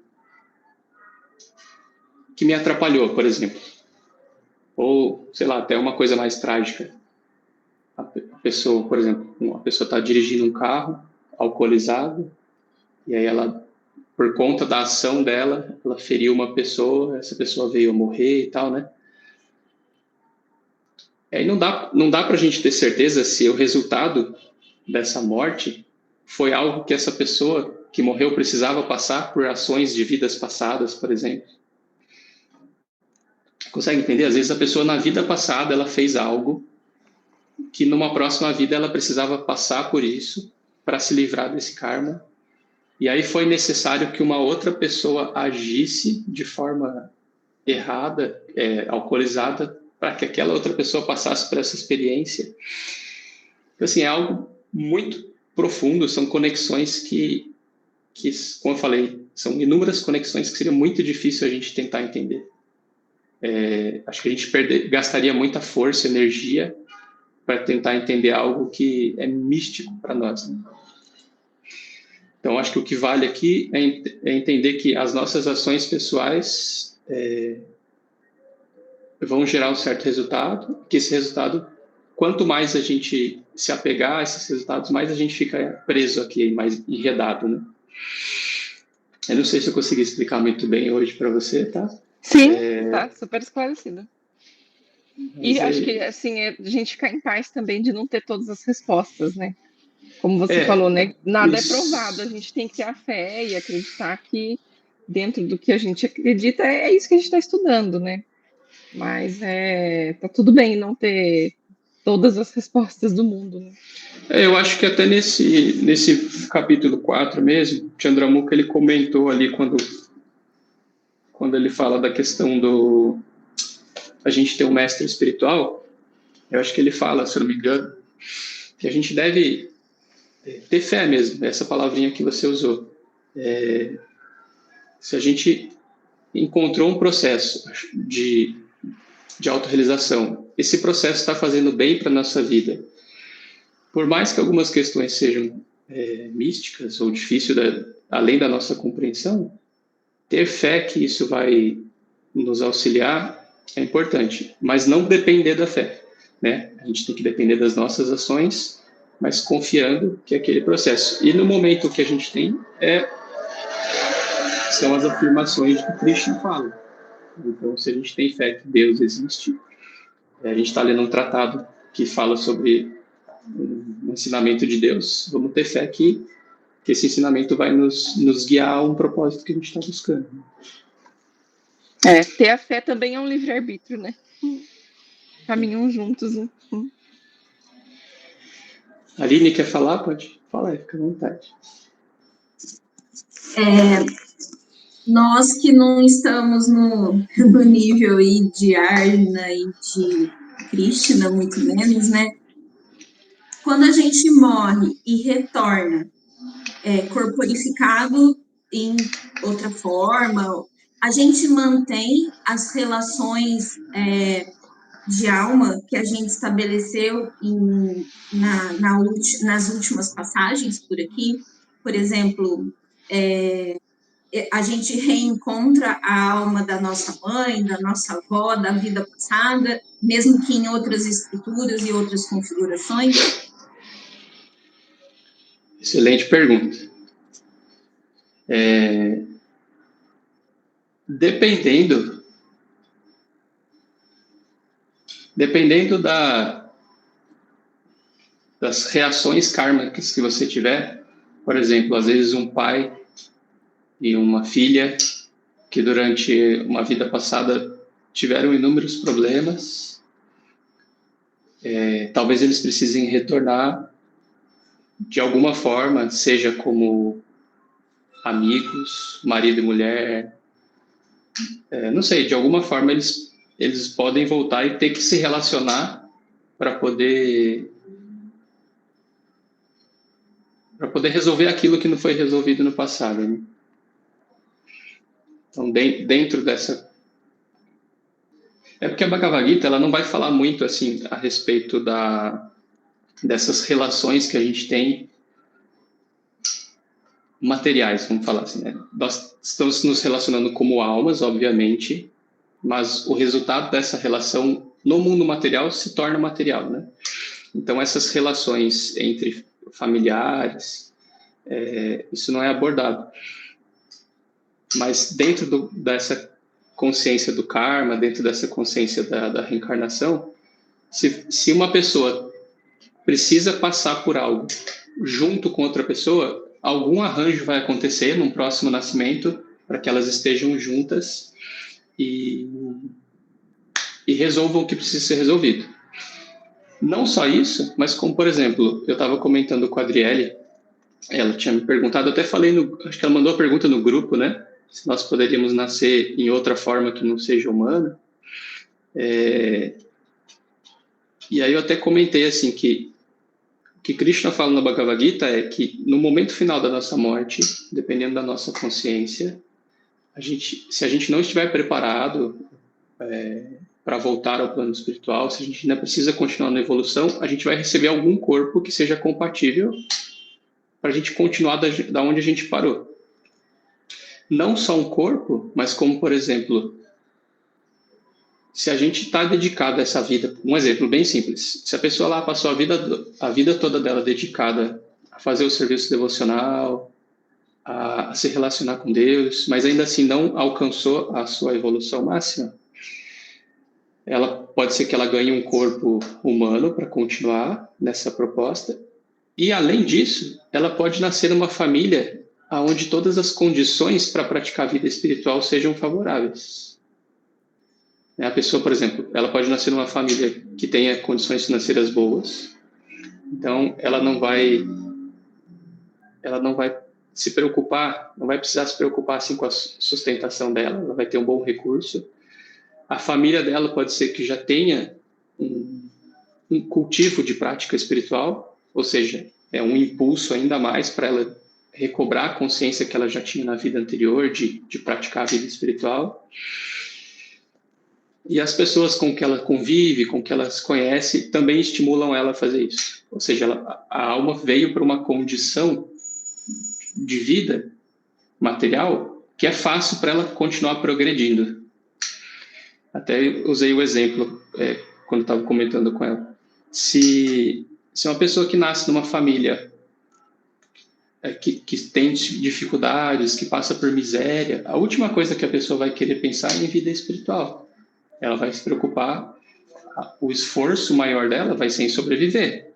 me atrapalhou, por exemplo. Ou, sei lá, até uma coisa mais trágica. A pessoa, por exemplo, uma pessoa está dirigindo um carro alcoolizado, e aí ela, por conta da ação dela, ela feriu uma pessoa, essa pessoa veio a morrer e tal, né? Aí não dá para a gente ter certeza se o resultado dessa morte foi algo que essa pessoa que morreu precisava passar por ações de vidas passadas, por exemplo. Consegue entender? Às vezes a pessoa na vida passada ela fez algo que numa próxima vida ela precisava passar por isso para se livrar desse karma. E aí foi necessário que uma outra pessoa agisse de forma errada, alcoolizada, para que aquela outra pessoa passasse por essa experiência. Então, assim, é algo muito profundo, são conexões que, como eu falei, são inúmeras conexões que seria muito difícil a gente tentar entender. Acho que a gente gastaria muita força, energia, para tentar entender algo que é místico para nós, né? Então, acho que o que vale aqui é entender que as nossas ações pessoais vão gerar um certo resultado, que esse resultado, quanto mais a gente se apegar a esses resultados, mais a gente fica preso aqui, mais enredado, né? Eu não sei se eu consegui explicar muito bem hoje para você, tá? Sim, tá super esclarecido. E Mas acho que, assim, a gente ficar em paz também de não ter todas as respostas, né? Como você falou, né? Nada isso. é provado, a gente tem que ter a fé e acreditar que dentro do que a gente acredita é isso que a gente está estudando, né? Mas tá tudo bem não ter todas as respostas do mundo, né? Eu acho que até nesse capítulo 4 mesmo, Chandramukha ele comentou ali quando ele fala da questão a gente ter um mestre espiritual, eu acho que ele fala, se eu não me engano, que a gente deve ter fé mesmo, essa palavrinha que você usou. Se a gente encontrou um processo de autorrealização, esse processo está fazendo bem para a nossa vida, por mais que algumas questões sejam místicas ou difíceis, além da nossa compreensão, ter fé que isso vai nos auxiliar é importante, mas não depender da fé, né? A gente tem que depender das nossas ações, mas confiando que é aquele processo. E no momento que a gente tem, são as afirmações que Krishna fala. Então, se a gente tem fé que Deus existe, a gente está lendo um tratado que fala sobre o ensinamento de Deus, vamos ter fé que esse ensinamento vai nos guiar a um propósito que a gente está buscando. Ter a fé também é um livre-arbítrio, né? Caminham juntos, né? Aline, quer falar? Pode falar, fica à vontade. Nós que não estamos no nível aí de Arjuna e de Krishna, muito menos, né? Quando a gente morre e retorna corporificado em outra forma, a gente mantém as relações de alma que a gente estabeleceu nas últimas passagens por aqui. Por exemplo, a gente reencontra a alma da nossa mãe, da nossa avó, da vida passada, mesmo que em outras escrituras e outras configurações? Excelente pergunta. Dependendo das reações kármicas que você tiver, por exemplo, às vezes um pai e uma filha que durante uma vida passada tiveram inúmeros problemas, talvez eles precisem retornar de alguma forma, seja como amigos, marido e mulher, não sei, de alguma forma eles podem voltar e ter que se relacionar para poder resolver aquilo que não foi resolvido no passado, né? Então, dentro dessa... porque a Bhagavad Gita, ela não vai falar muito, assim, a respeito dessas relações que a gente tem materiais, vamos falar assim, né? Nós estamos nos relacionando como almas, obviamente, mas o resultado dessa relação no mundo material se torna material, né? Então, essas relações entre familiares, isso não é abordado. Mas dentro dessa consciência do karma, dentro dessa consciência da reencarnação, se uma pessoa precisa passar por algo junto com outra pessoa, algum arranjo vai acontecer num próximo nascimento para que elas estejam juntas e resolvam o que precisa ser resolvido. Não só isso, mas como, por exemplo, eu estava comentando com a Adriele, ela tinha me perguntado, até falei, acho que ela mandou a pergunta no grupo, né? Se nós poderíamos nascer em outra forma que não seja humana. E aí eu até comentei assim que o que Krishna fala na Bhagavad Gita é que no momento final da nossa morte, dependendo da nossa consciência, se a gente não estiver preparado para voltar ao plano espiritual, se a gente ainda precisa continuar na evolução, a gente vai receber algum corpo que seja compatível para a gente continuar da onde a gente parou. Não só um corpo, mas como, por exemplo, se a gente está dedicado a essa vida, um exemplo bem simples, se a pessoa lá passou a vida toda dela dedicada a fazer o serviço devocional, a se relacionar com Deus, mas ainda assim não alcançou a sua evolução máxima, pode ser que ela ganhe um corpo humano para continuar nessa proposta, e além disso, ela pode nascer numa família onde todas as condições para praticar a vida espiritual sejam favoráveis. A pessoa, por exemplo, ela pode nascer numa família que tenha condições financeiras boas, então ela não vai se preocupar, não vai precisar se preocupar assim com a sustentação dela, ela vai ter um bom recurso. A família dela pode ser que já tenha um cultivo de prática espiritual, ou seja, é um impulso ainda mais para ela recobrar a consciência que ela já tinha na vida anterior de praticar a vida espiritual. E as pessoas com que ela convive, com que ela se conhece, também estimulam ela a fazer isso. Ou seja, a alma veio para uma condição de vida material que é fácil para ela continuar progredindo. Até usei o exemplo quando estava comentando com ela. Se uma pessoa que nasce numa família que tem dificuldades, que passa por miséria, a última coisa que a pessoa vai querer pensar é em vida espiritual. Ela vai se preocupar, o esforço maior dela vai ser em sobreviver,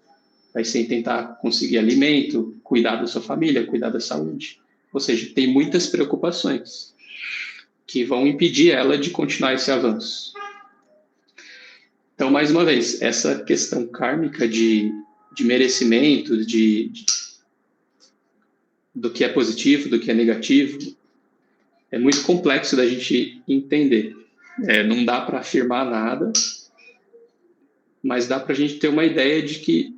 vai ser em tentar conseguir alimento, cuidar da sua família, cuidar da saúde. Ou seja, tem muitas preocupações que vão impedir ela de continuar esse avanço. Então, mais uma vez, essa questão kármica de merecimento, do que é positivo, do que é negativo, é muito complexo da gente entender. Não dá para afirmar nada, mas dá para a gente ter uma ideia de que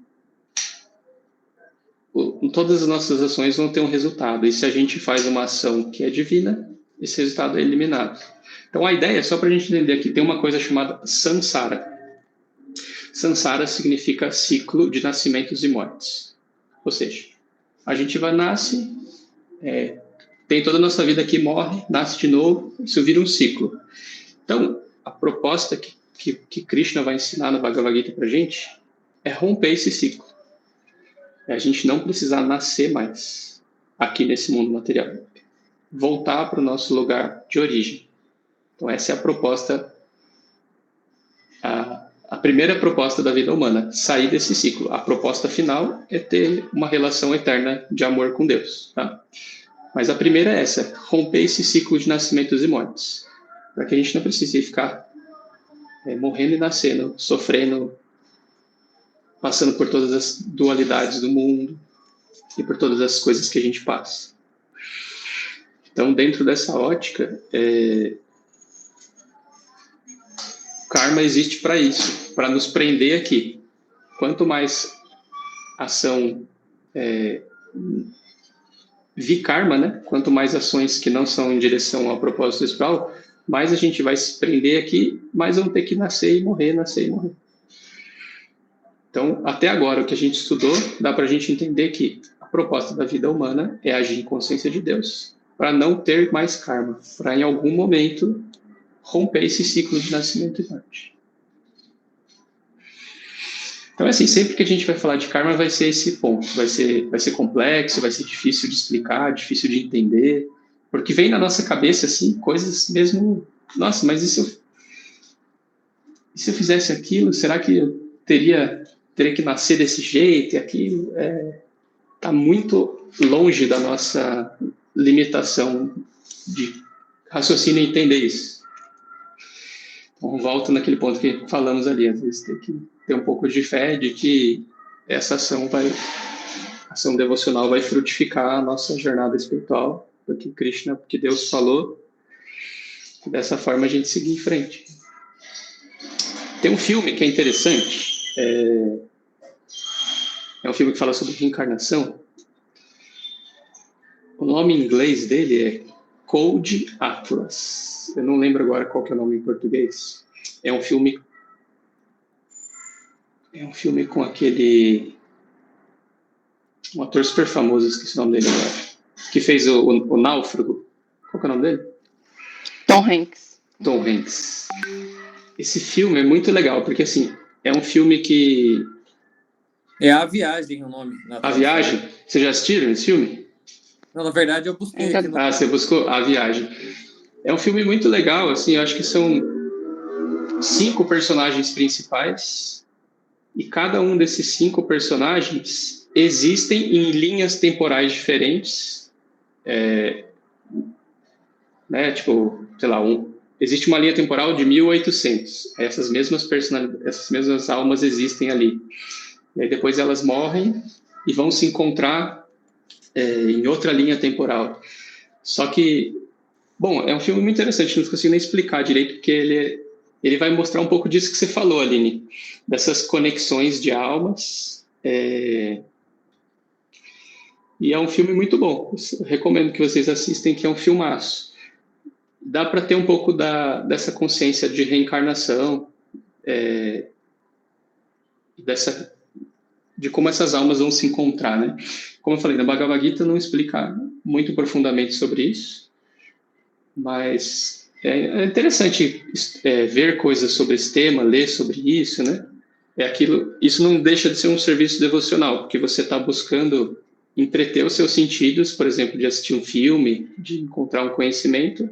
todas as nossas ações vão ter um resultado. E se a gente faz uma ação que é divina, esse resultado é eliminado. Então, a ideia, só para a gente entender aqui, tem uma coisa chamada samsara. Samsara significa ciclo de nascimentos e mortes. Ou seja, a gente nasce, tem toda a nossa vida aqui, morre, nasce de novo, isso vira um ciclo. Então, a proposta que Krishna vai ensinar no Bhagavad Gita para a gente é romper esse ciclo. É a gente não precisar nascer mais aqui nesse mundo material. Voltar para o nosso lugar de origem. Então, essa é a proposta, a primeira proposta da vida humana, sair desse ciclo. A proposta final é ter uma relação eterna de amor com Deus. Tá? Mas a primeira é essa, romper esse ciclo de nascimentos e mortes. Para que a gente não precise ficar morrendo e nascendo, sofrendo, passando por todas as dualidades do mundo e por todas as coisas que a gente passa. Então, dentro dessa ótica, karma existe para isso, para nos prender aqui. Quanto mais ação vikarma, né? Quanto mais ações que não são em direção ao propósito espiritual, mais a gente vai se prender aqui, mais vamos ter que nascer e morrer, nascer e morrer. Então, até agora, o que a gente estudou, dá para a gente entender que a proposta da vida humana é agir em consciência de Deus, para não ter mais karma, para em algum momento romper esse ciclo de nascimento e morte. Então, assim, sempre que a gente vai falar de karma, vai ser esse ponto. Vai ser complexo, vai ser difícil de explicar, difícil de entender, porque vem na nossa cabeça, assim, coisas mesmo... Nossa, mas e se eu fizesse aquilo? Será que eu teria que nascer desse jeito e aquilo? Está muito longe da nossa limitação de raciocínio e entender isso. Então, volto naquele ponto que falamos ali. Às vezes tem que ter um pouco de fé de que essa ação devocional vai frutificar a nossa jornada espiritual, porque Deus falou, que dessa forma a gente seguir em frente. Tem um filme que é interessante, é um filme que fala sobre reencarnação. O nome em inglês dele é Code Atlas. Eu não lembro agora qual que é o nome em português. É um filme com um ator super famoso, esqueci o nome dele agora, que fez o Náufrago. Qual que é o nome dele? Tom Hanks. Tom Hanks. Esse filme é muito legal, porque assim, é um filme que... É A Viagem o nome. A Viagem? Você já assistiu esse filme? Não, na verdade eu busquei aqui. Você buscou A Viagem. É um filme muito legal, assim, eu acho que são 5 personagens principais, e cada um desses 5 personagens existem em linhas temporais diferentes, né, tipo, sei lá, existe uma linha temporal de 1800, essas mesmas almas existem ali, e aí depois elas morrem e vão se encontrar em outra linha temporal. Só que, bom, é um filme muito interessante, não consigo nem explicar direito, porque ele vai mostrar um pouco disso que você falou, Aline, dessas conexões de almas, e é um filme muito bom. Eu recomendo que vocês assistem, que é um filmaço. Dá para ter um pouco dessa consciência de reencarnação, de como essas almas vão se encontrar, né? Como eu falei, na Bhagavad Gita não explica muito profundamente sobre isso, mas É interessante ver coisas sobre esse tema, ler sobre isso, né? Isso não deixa de ser um serviço devocional, porque você está buscando entreter os seus sentidos, por exemplo, de assistir um filme, de encontrar um conhecimento,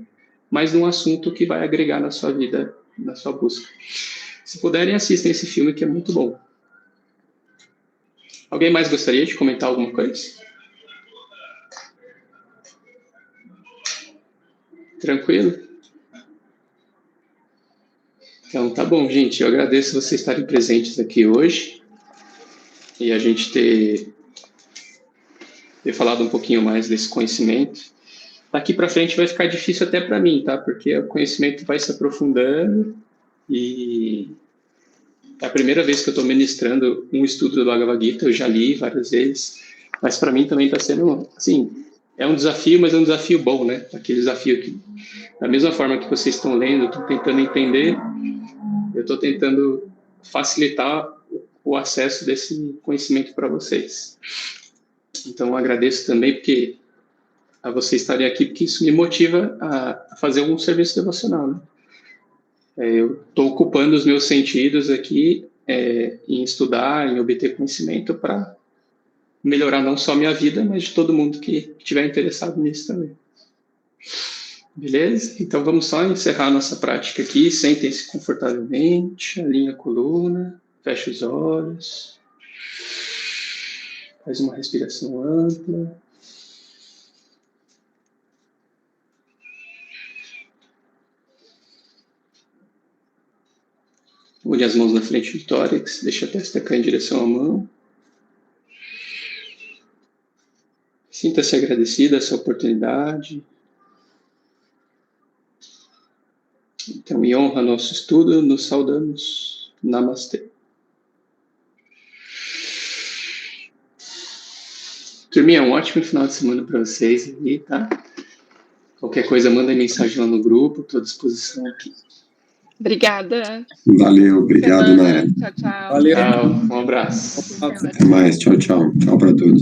mas num assunto que vai agregar na sua vida, na sua busca. Se puderem, assistam esse filme que é muito bom. Alguém mais gostaria de comentar alguma coisa? Tranquilo? Então, tá bom, gente. Eu agradeço vocês estarem presentes aqui hoje e a gente ter falado um pouquinho mais desse conhecimento. Daqui para frente vai ficar difícil até para mim, tá? Porque o conhecimento vai se aprofundando e é a primeira vez que eu estou ministrando um estudo do Bhagavad Gita. Eu já li várias vezes, mas para mim também está sendo, assim, é um desafio, mas é um desafio bom, né? Aquele desafio que, da mesma forma que vocês estão lendo, eu estou tentando entender, eu estou tentando facilitar o acesso desse conhecimento para vocês. Então, eu agradeço também porque a vocês estarem aqui, porque isso me motiva a fazer um serviço devocional, né? Eu estou ocupando os meus sentidos aqui em estudar, em obter conhecimento para melhorar não só a minha vida, mas de todo mundo que estiver interessado nisso também. Beleza? Então vamos só encerrar a nossa prática aqui. Sentem-se confortavelmente, alinhe a coluna, feche os olhos, faz uma respiração ampla. Une as mãos na frente do tórax, deixa a testa cair em direção à mão. Sinta-se agradecida essa oportunidade. Então, em honra ao nosso estudo, nos saudamos. Namastê. Turminha, um ótimo final de semana para vocês aí, tá? Qualquer coisa, manda mensagem lá no grupo, estou à disposição aqui. Obrigada. Valeu, obrigado, Naya. Tchau, tchau. Valeu. Tchau, um abraço. Até mais, tchau, tchau. Tchau para todos.